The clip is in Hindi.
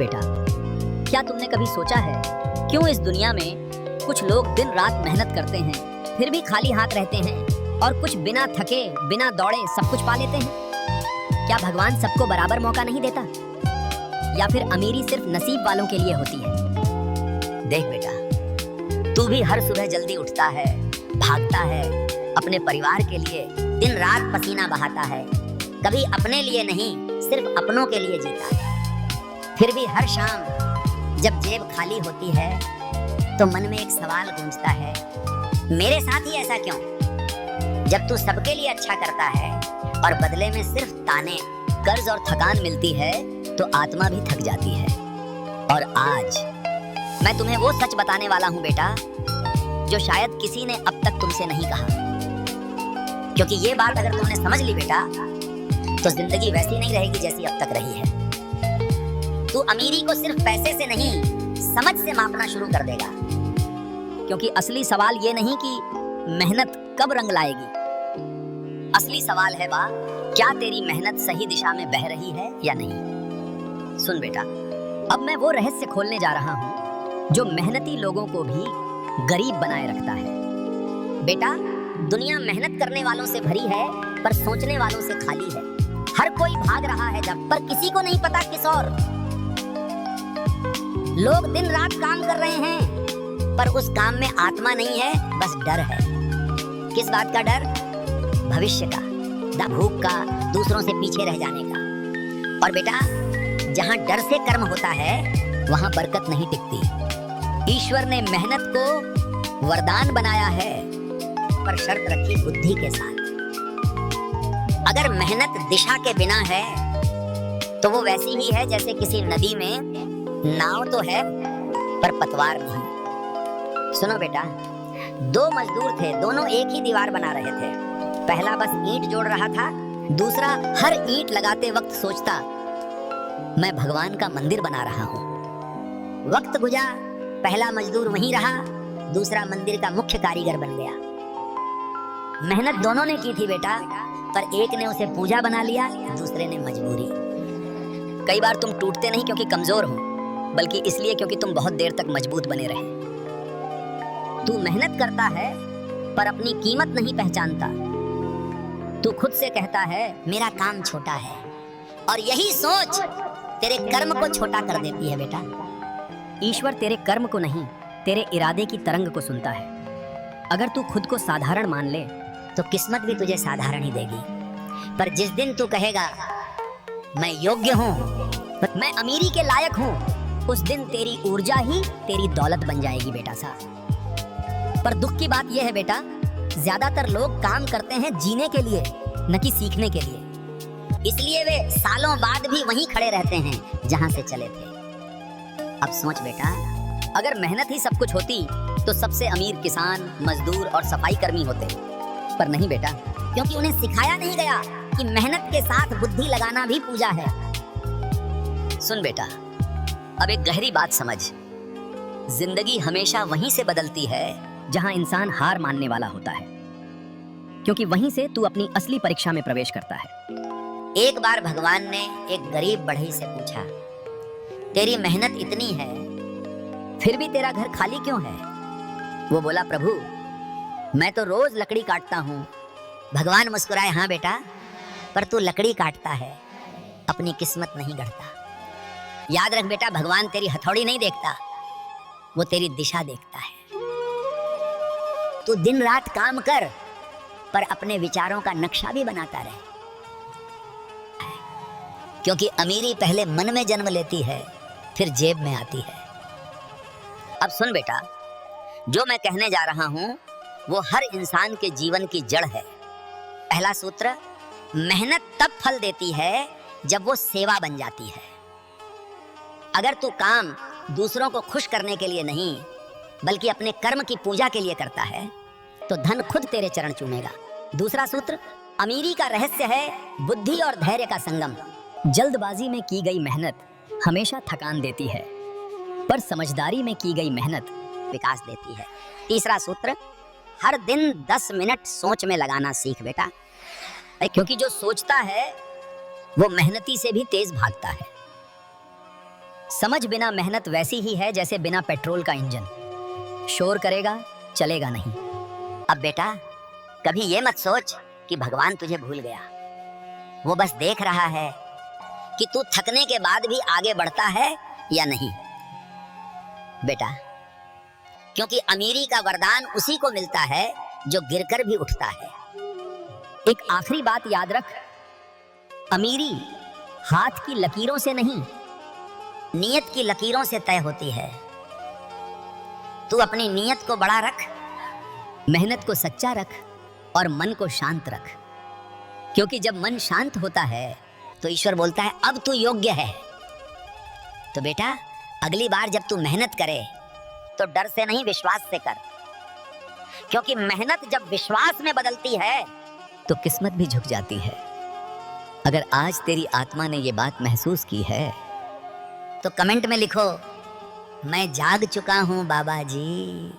बेटा, क्या तुमने कभी सोचा है क्यों इस दुनिया में कुछ लोग दिन रात मेहनत करते हैं फिर भी खाली हाथ रहते हैं और कुछ बिना थके बिना दौड़े सब कुछ पा लेते हैं? क्या भगवान सबको बराबर मौका नहीं देता, या फिर अमीरी सिर्फ नसीब वालों के लिए होती है? देख बेटा, तू भी हर सुबह जल्दी उठता है, भागता है, अपने परिवार के लिए दिन रात पसीना बहाता है, कभी अपने लिए नहीं सिर्फ अपनों के लिए जीता है। फिर भी हर शाम जब जेब खाली होती है तो मन में एक सवाल गूंजता है, मेरे साथ ही ऐसा क्यों? जब तू सबके लिए अच्छा करता है और बदले में सिर्फ ताने, कर्ज और थकान मिलती है तो आत्मा भी थक जाती है। और आज मैं तुम्हें वो सच बताने वाला हूँ बेटा, जो शायद किसी ने अब तक तुमसे नहीं कहा। क्योंकि ये बात अगर तुमने समझ ली बेटा, तो जिंदगी वैसी नहीं रहेगी जैसी अब तक रही है। तू अमीरी को सिर्फ पैसे से नहीं, समझ से मापना शुरू कर देगा। क्योंकि असली सवाल ये नहीं कि मेहनत कब रंग लाएगी, असली सवाल है वाह, क्या तेरी मेहनत सही दिशा में बह रही है या नहीं? सुन बेटा, अब मैं वो रहस्य खोलने जा रहा हूँ जो मेहनती लोगों को भी गरीब बनाए रखता है। बेटा, दुनिया मेहनत करने वालों से भरी है पर सोचने वालों से खाली है। हर कोई भाग रहा है जब, पर किसी को नहीं पता किस ओर। लोग दिन रात काम कर रहे हैं पर उस काम में आत्मा नहीं है, बस डर है। किस बात का डर? भविष्य का, भूख का, दूसरों से पीछे रह जाने का। और बेटा, जहां डर से कर्म होता है वहां बरकत नहीं टिकती। ईश्वर ने मेहनत को वरदान बनाया है पर शर्त रखी बुद्धि के साथ। अगर मेहनत दिशा के बिना है तो वो वैसी ही है जैसे किसी नदी में नाव तो है पर पतवार नहीं। सुनो बेटा, दो मजदूर थे, दोनों एक ही दीवार बना रहे थे। पहला बस ईंट जोड़ रहा था, दूसरा हर ईंट लगाते वक्त सोचता, मैं भगवान का मंदिर बना रहा हूँ। वक्त गुजरा, पहला मजदूर वहीं रहा, दूसरा मंदिर का मुख्य कारीगर बन गया। मेहनत दोनों ने की थी बेटा, पर एक ने उसे पूजा बना लिया, दूसरे ने मजबूरी। कई बार तुम टूटते नहीं क्योंकि कमजोर हो, बल्कि इसलिए क्योंकि तुम बहुत देर तक मजबूत बने रहे। तू मेहनत करता है पर अपनी कीमत नहीं पहचानता। तू खुद से कहता है मेरा काम छोटा है, और यही सोच तेरे कर्म को छोटा कर देती है बेटा। ईश्वर तेरे कर्म को नहीं, तेरे इरादे की तरंग को सुनता है। अगर तू खुद को साधारण मान ले तो किस्मत भी तुझे साधारण ही देगी। पर जिस दिन तू कहेगा मैं योग्य हूँ, मैं अमीरी के लायक हूँ, उस दिन तेरी ऊर्जा ही तेरी दौलत बन जाएगी बेटा साहब। पर दुख की बात यह है बेटा, ज्यादातर लोग काम करते हैं जीने के लिए, न कि सीखने के लिए। इसलिए वे सालों बाद भी वहीं खड़े रहते हैं जहां से चले थे। अब सोच बेटा, अगर मेहनत ही सब कुछ होती तो सबसे अमीर किसान, मजदूर और सफाई कर्मी होते। पर नहीं बेटा, क्योंकि उन्हें सिखाया नहीं गया कि मेहनत के साथ बुद्धि लगाना भी पूजा है। सुन बेटा, अब एक गहरी बात समझ, जिंदगी हमेशा वहीं से बदलती है जहां इंसान हार मानने वाला होता है, क्योंकि वहीं से तू अपनी असली परीक्षा में प्रवेश करता है। एक बार भगवान ने एक गरीब बढ़ई से पूछा, तेरी मेहनत इतनी है फिर भी तेरा घर खाली क्यों है? वो बोला, प्रभु मैं तो रोज लकड़ी काटता हूँ। भगवान मुस्कुराए, हाँ बेटा, पर तू लकड़ी काटता है, अपनी किस्मत नहीं गढ़ता। याद रख बेटा, भगवान तेरी हथौड़ी नहीं देखता, वो तेरी दिशा देखता है। तू दिन रात काम कर, पर अपने विचारों का नक्शा भी बनाता रहे। क्योंकि अमीरी पहले मन में जन्म लेती है, फिर जेब में आती है। अब सुन बेटा, जो मैं कहने जा रहा हूं वो हर इंसान के जीवन की जड़ है। पहला सूत्र, मेहनत तब फल देती है जब वो सेवा बन जाती है। अगर तू काम दूसरों को खुश करने के लिए नहीं, बल्कि अपने कर्म की पूजा के लिए करता है, तो धन खुद तेरे चरण चूमेगा। दूसरा सूत्र, अमीरी का रहस्य है बुद्धि और धैर्य का संगम। जल्दबाजी में की गई मेहनत हमेशा थकान देती है, पर समझदारी में की गई मेहनत विकास देती है। तीसरा सूत्र, हर दिन 10 मिनट सोच में लगाना सीख बेटा, क्योंकि जो सोचता है वो मेहनती से भी तेज भागता है। समझ बिना मेहनत वैसी ही है जैसे बिना पेट्रोल का इंजन, शोर करेगा चलेगा नहीं। अब बेटा कभी ये मत सोच कि भगवान तुझे भूल गया, वो बस देख रहा है कि तू थकने के बाद भी आगे बढ़ता है या नहीं। बेटा क्योंकि अमीरी का वरदान उसी को मिलता है जो गिरकर भी उठता है। एक आखिरी बात याद रख, अमीरी हाथ की लकीरों से नहीं, नियत की लकीरों से तय होती है। तू अपनी नियत को बड़ा रख, मेहनत को सच्चा रख और मन को शांत रख, क्योंकि जब मन शांत होता है तो ईश्वर बोलता है अब तू योग्य है। तो बेटा अगली बार जब तू मेहनत करे तो डर से नहीं विश्वास से कर, क्योंकि मेहनत जब विश्वास में बदलती है तो किस्मत भी झुक जाती है। अगर आज तेरी आत्मा ने ये बात महसूस की है तो कमेंट में लिखो, मैं जाग चुका हूं बाबा जी।